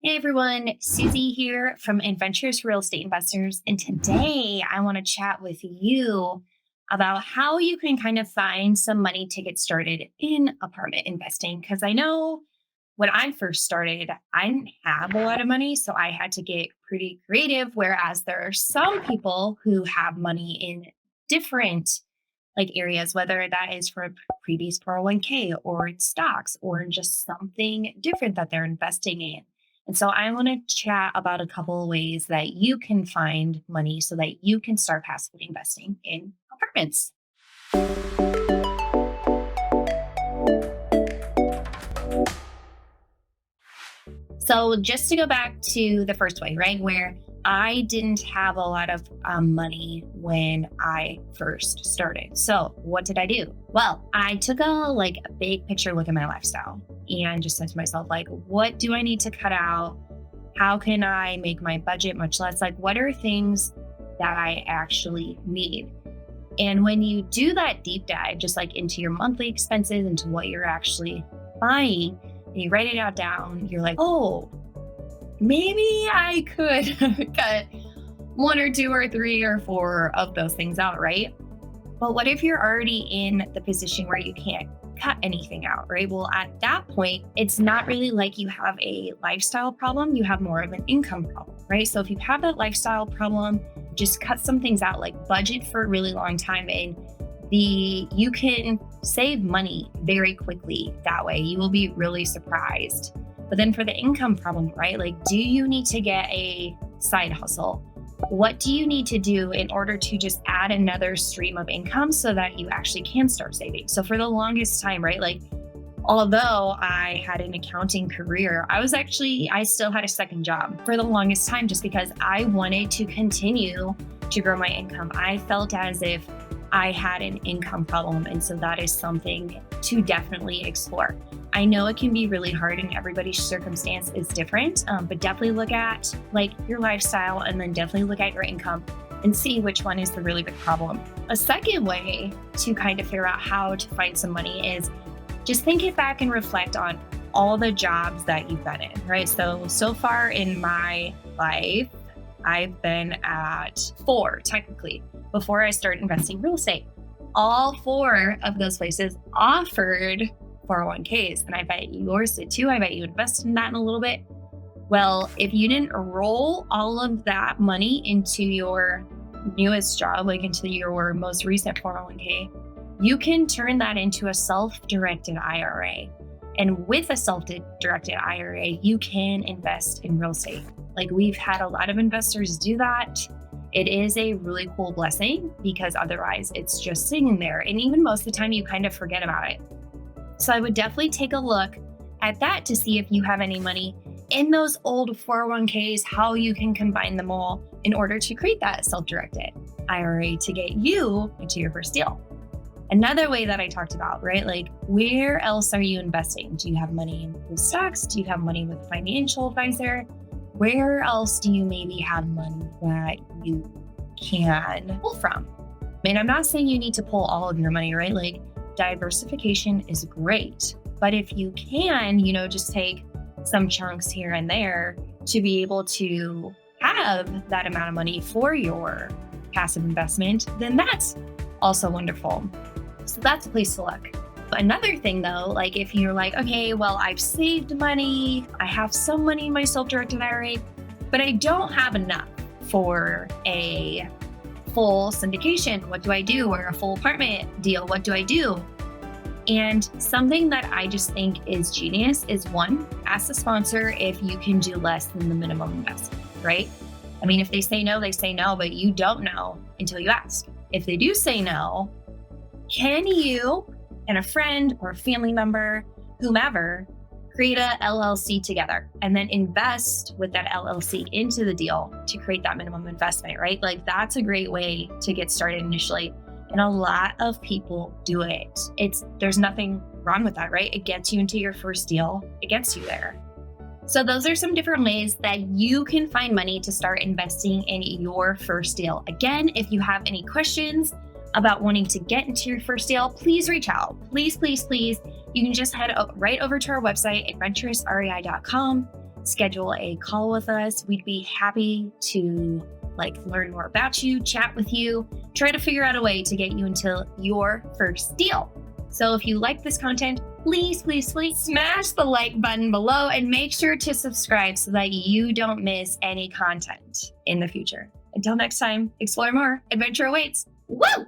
Hey everyone, Suzy here from Adventurous Real Estate Investors. And today I want to chat with you about how you can kind of find some money to get started in apartment investing. Because I know when I first started, I didn't have a lot of money, so I had to get pretty creative. Whereas there are some people who have money in different areas, whether that is for a previous 401k or in stocks or just something different that they're investing in. And so I want to chat about a couple of ways that you can find money so that you can start passively investing in apartments. So just to go back to the first way, right, where I didn't have a lot of money when I first started. So what did I do? Well, I took a big picture look at my lifestyle and just said to myself, what do I need to cut out? How can I make my budget much less? What are things that I actually need? And when you do that deep dive, just into your monthly expenses, into what you're actually buying, and you write it out down, you're like, oh, maybe I could cut one or two or three or four of those things out, right? But what if you're already in the position where you can't cut anything out, right? Well, at that point, it's not really like you have a lifestyle problem, you have more of an income problem, right? So if you have that lifestyle problem, just cut some things out, budget for a really long time, and you can save money very quickly that way. You will be really surprised. But then for the income problem, right? Do you need to get a side hustle? What do you need to do in order to just add another stream of income so that you actually can start saving? So for the longest time, right? Although I had an accounting career, I still had a second job for the longest time just because I wanted to continue to grow my income. I felt as if I had an income problem. And so that is something to definitely explore. I know it can be really hard and everybody's circumstance is different, but definitely look at your lifestyle and then definitely look at your income and see which one is the really big problem. A second way to kind of figure out how to find some money is just think it back and reflect on all the jobs that you've been in, right? So far in my life, I've been at 4 technically before I started investing in real estate. All 4 of those places offered 401ks, and I bet yours did too. I bet you invested in that in a little bit. Well, if you didn't roll all of that money into your newest job, into your most recent 401k, you can turn that into a self-directed IRA. And with a self-directed IRA, you can invest in real estate. We've had a lot of investors do that. It is a really cool blessing because otherwise it's just sitting there. And even most of the time you kind of forget about it. So I would definitely take a look at that to see if you have any money in those old 401ks, how you can combine them all in order to create that self-directed IRA to get you into your first deal. Another way that I talked about, right? Where else are you investing? Do you have money in stocks? Do you have money with a financial advisor? Where else do you maybe have money that you can pull from? And I'm not saying you need to pull all of your money, right? Diversification is great. But if you can, just take some chunks here and there to be able to have that amount of money for your passive investment, then that's also wonderful. So that's a place to look. Another thing though, if you're okay, well, I've saved money, I have some money in my self-directed IRA, but I don't have enough for a full syndication. What do I do? Or a full apartment deal? What do I do? And something that I just think is genius is one, ask the sponsor if you can do less than the minimum investment, right? I mean, if they say no, they say no, but you don't know until you ask. If they do say no, can you and a friend or a family member, whomever, create a LLC together and then invest with that LLC into the deal to create that minimum investment, right? That's a great way to get started initially. And a lot of people do it. There's nothing wrong with that, right? It gets you into your first deal. It gets you there. So those are some different ways that you can find money to start investing in your first deal. Again, if you have any questions about wanting to get into your first deal, please reach out. Please, please, please. You can just head right over to our website, adventurousrei.com. schedule a call with us. We'd be happy to learn more about you, chat with you, try to figure out a way to get you into your first deal. So if you like this content, please smash the like button below and make sure to subscribe so that you don't miss any content in the future. Until next time, explore more. Adventure awaits. Woo!